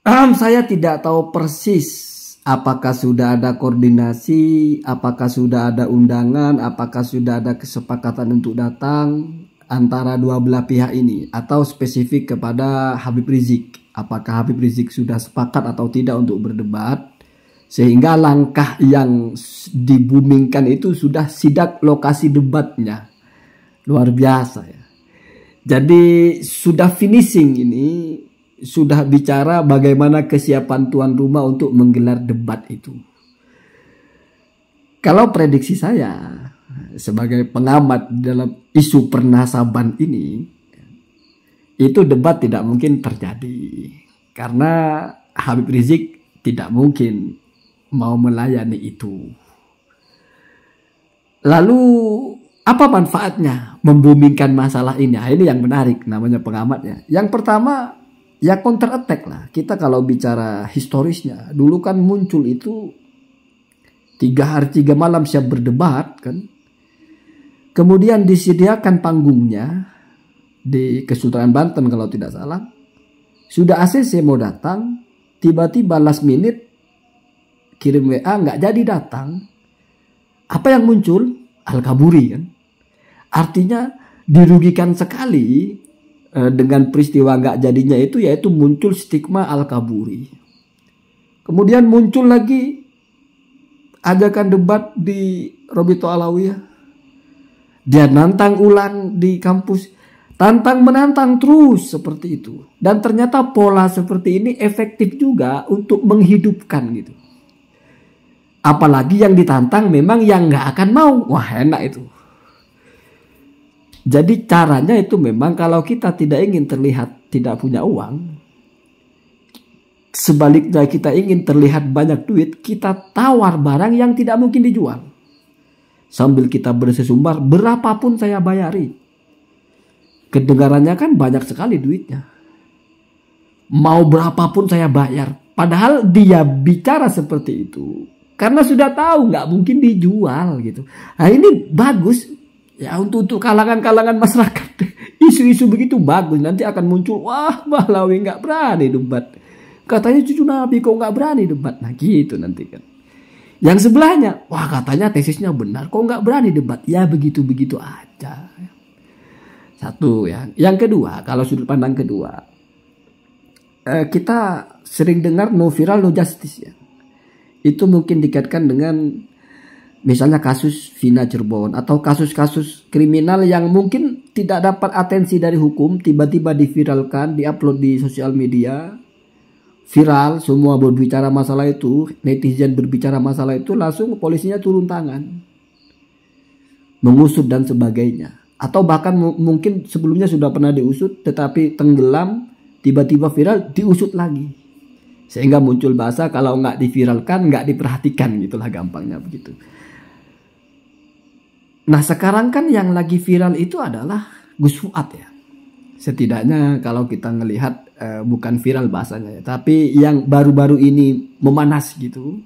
Saya tidak tahu persis apakah sudah ada koordinasi, apakah sudah ada undangan, apakah sudah ada kesepakatan untuk datang antara dua belah pihak ini, atau spesifik kepada Habib Rizik. Apakah Habib Rizik sudah sepakat atau tidak untuk berdebat, sehingga langkah yang dibumingkan itu sudah sidak lokasi debatnya. Luar biasa ya. Jadi sudah finishing ini, sudah bicara bagaimana kesiapan tuan rumah untuk menggelar debat itu. Kalau prediksi saya sebagai pengamat dalam isu pernasaban ini, itu debat tidak mungkin terjadi. Karena Habib Rizik tidak mungkin mau melayani itu. Lalu apa manfaatnya membumingkan masalah ini? Nah, ini yang menarik namanya pengamatnya. Yang pertama, ya counter attack lah. Kita kalau bicara historisnya, dulu kan muncul itu 3 hari 3 malam siap berdebat kan. Kemudian disediakan panggungnya di Kesultanan Banten kalau tidak salah. Sudah ACC mau datang, tiba-tiba last minute kirim WA nggak jadi datang. Apa yang muncul? Al-Kaburi kan. Artinya dirugikan sekali dengan peristiwa nggak jadinya itu, yaitu muncul stigma Al-Kaburi. Kemudian muncul lagi ajakan debat di Robito Alawiyah. Dia nantang ulang di kampus, tantang menantang terus seperti itu. Dan ternyata pola seperti ini efektif juga untuk menghidupkan gitu. Apalagi yang ditantang memang yang nggak akan mau, wah enak itu. Jadi caranya itu memang kalau kita tidak ingin terlihat tidak punya uang, sebaliknya kita ingin terlihat banyak duit, kita tawar barang yang tidak mungkin dijual. Sambil kita bersesumbar, berapapun saya bayari. Kedengarannya kan banyak sekali duitnya. Mau berapapun saya bayar. Padahal dia bicara seperti itu karena sudah tahu nggak mungkin dijual gitu. Nah ini bagus ya untuk kalangan-kalangan masyarakat. Isu-isu begitu bagus. Nanti akan muncul, wah Bahlawi nggak berani debat. Katanya cucu Nabi kok nggak berani debat. Nah gitu nanti kan. Yang sebelahnya, wah katanya tesisnya benar, kok nggak berani debat? Ya begitu-begitu aja. Satu ya. Yang kedua, kalau sudut pandang kedua, kita sering dengar no viral no justice ya. Itu mungkin dikaitkan dengan misalnya kasus Vina Cirebon atau kasus-kasus kriminal yang mungkin tidak dapat atensi dari hukum, tiba-tiba diviralkan, diupload di sosial media. Viral, semua berbicara masalah itu, netizen berbicara masalah itu, langsung polisinya turun tangan, mengusut dan sebagainya. Atau bahkan mungkin sebelumnya sudah pernah diusut, tetapi tenggelam, tiba-tiba viral, diusut lagi. Sehingga muncul bahasa kalau nggak diviralkan, nggak diperhatikan, gitulah gampangnya begitu. Nah sekarang kan yang lagi viral itu adalah Gus Fuad ya. Setidaknya kalau kita ngelihat bukan viral bahasanya ya, tapi yang baru-baru ini memanas gitu.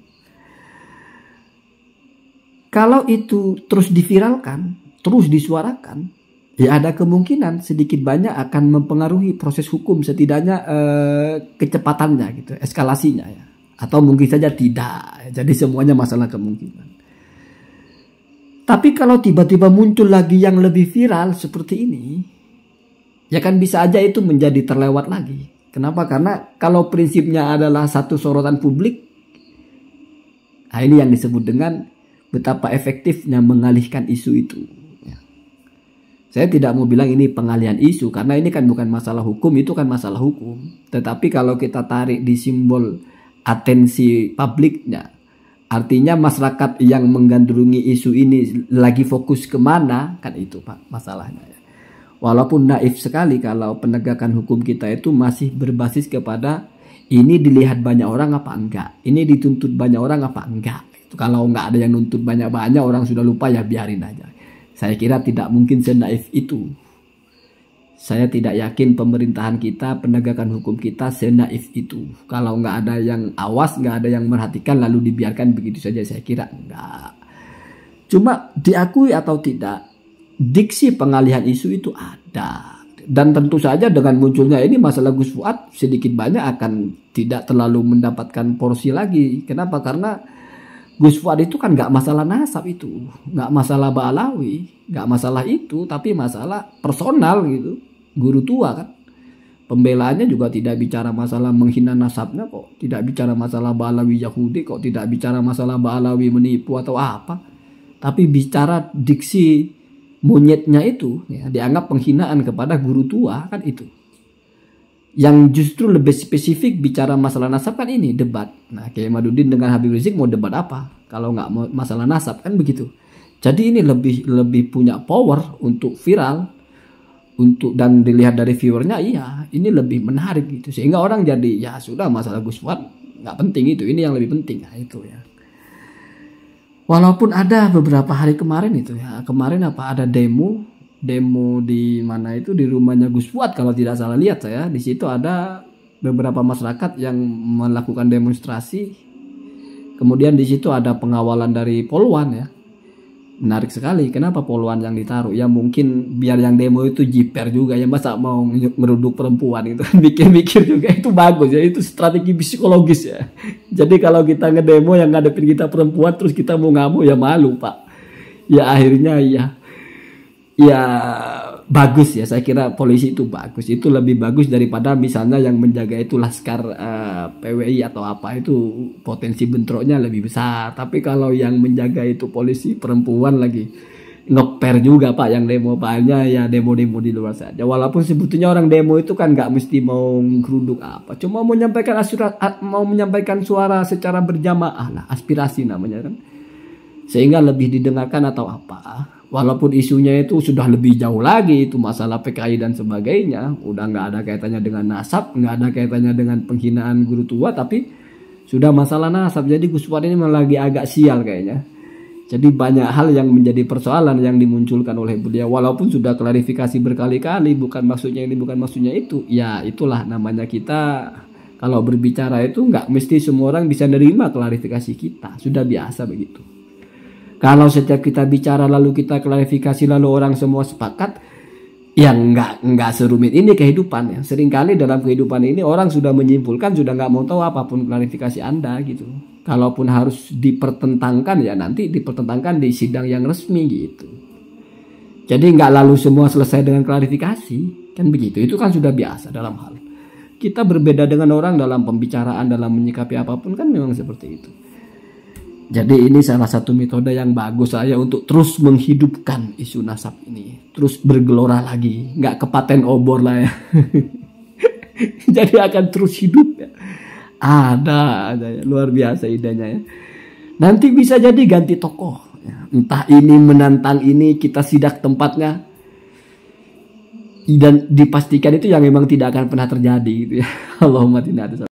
Kalau itu terus diviralkan, terus disuarakan, ya ada kemungkinan sedikit banyak akan mempengaruhi proses hukum, setidaknya kecepatannya gitu, eskalasinya ya. Atau mungkin saja tidak. Jadi semuanya masalah kemungkinan. Tapi kalau tiba-tiba muncul lagi yang lebih viral seperti ini, ya kan bisa aja itu menjadi terlewat lagi. Kenapa? Karena kalau prinsipnya adalah satu sorotan publik, nah ini yang disebut dengan betapa efektifnya mengalihkan isu itu. Ya. Saya tidak mau bilang ini pengalihan isu, karena ini kan bukan masalah hukum, itu kan masalah hukum. Tetapi kalau kita tarik di simbol atensi publiknya, artinya masyarakat yang menggandrungi isu ini lagi fokus kemana, kan itu Pak masalahnya ya. Walaupun naif sekali kalau penegakan hukum kita itu masih berbasis kepada ini dilihat banyak orang apa enggak, ini dituntut banyak orang apa enggak. Itu kalau enggak ada yang nuntut banyak-banyak, orang sudah lupa ya biarin aja. Saya kira tidak mungkin senaif itu. Saya tidak yakin pemerintahan kita, penegakan hukum kita senaif itu. Kalau enggak ada yang awas, enggak ada yang merhatikan lalu dibiarkan begitu saja, saya kira enggak. Cuma diakui atau tidak, diksi pengalihan isu itu ada. Dan tentu saja dengan munculnya ini masalah Gus Fuad sedikit banyak akan tidak terlalu mendapatkan porsi lagi. Kenapa? Karena Gus Fuad itu kan nggak masalah nasab itu, nggak masalah Ba'alawi, nggak masalah itu, tapi masalah personal gitu. Guru tua kan. Pembelaannya juga tidak bicara masalah menghina nasabnya kok, tidak bicara masalah Ba'alawi Yahudi kok, tidak bicara masalah Ba'alawi menipu atau apa. Tapi bicara diksi monyetnya itu ya, dianggap penghinaan kepada guru tua kan itu. Yang justru lebih spesifik bicara masalah nasab kan ini debat. Nah, Kiai Madudin dengan Habib Rizik mau debat apa? Kalau nggak mau masalah nasab kan begitu. Jadi ini lebih punya power untuk viral, untuk dan dilihat dari viewernya, iya ini lebih menarik gitu. Sehingga orang jadi ya sudah masalah Gus Fuad nggak penting itu, ini yang lebih penting. Nah, itu ya. Walaupun ada beberapa hari kemarin itu ya, kemarin ada demo di mana itu di rumahnya Gus Fuad kalau tidak salah lihat saya, di situ ada beberapa masyarakat yang melakukan demonstrasi, kemudian di situ ada pengawalan dari Polwan ya. Menarik sekali, kenapa Polwan yang ditaruh? Ya mungkin biar yang demo itu jiper juga ya, masa mau meruduk perempuan itu mikir-mikir juga, itu bagus ya, itu strategi psikologis ya. Jadi kalau kita ngedemo yang ngadepin kita perempuan terus kita mau ngamuk ya malu Pak. Ya akhirnya ya bagus ya, saya kira polisi itu bagus, itu lebih bagus daripada misalnya yang menjaga itu laskar PWI atau apa, itu potensi bentroknya lebih besar. Tapi kalau yang menjaga itu polisi perempuan lagi, ngeper juga Pak yang demo Paknya ya demo-demo di luar saja. Walaupun sebetulnya orang demo itu kan nggak mesti mau geruduk apa, cuma mau menyampaikan suara secara berjamaah lah, aspirasi namanya kan, sehingga lebih didengarkan atau apa. Walaupun isunya itu sudah lebih jauh lagi, itu masalah PKI dan sebagainya, udah nggak ada kaitannya dengan nasab, nggak ada kaitannya dengan penghinaan guru tua, tapi sudah masalah nasab. Jadi Gus Fuad ini lagi agak sial kayaknya. Jadi banyak hal yang menjadi persoalan yang dimunculkan oleh beliau, walaupun sudah klarifikasi berkali-kali, bukan maksudnya ini, bukan maksudnya itu. Ya itulah namanya kita kalau berbicara itu nggak mesti semua orang bisa nerima klarifikasi kita, sudah biasa begitu. Kalau setiap kita bicara lalu kita klarifikasi lalu orang semua sepakat, ya nggak serumit ini kehidupan ya. Seringkali dalam kehidupan ini orang sudah menyimpulkan, sudah nggak mau tahu apapun klarifikasi Anda gitu. Kalaupun harus dipertentangkan ya nanti dipertentangkan di sidang yang resmi gitu. Jadi nggak lalu semua selesai dengan klarifikasi, kan begitu. Itu kan sudah biasa dalam hal. Kita berbeda dengan orang dalam pembicaraan, dalam menyikapi apapun kan memang seperti itu. Jadi ini salah satu metode yang bagus saya untuk terus menghidupkan isu nasab ini. Terus bergelora lagi. Nggak kepaten obor lah ya. Jadi akan terus hidup ya. Ada ya. Luar biasa idenya ya. Nanti bisa jadi ganti tokoh. Ya. Entah ini menantang ini, kita sidak tempatnya. Dan dipastikan itu yang memang tidak akan pernah terjadi gitu ya. Allahumma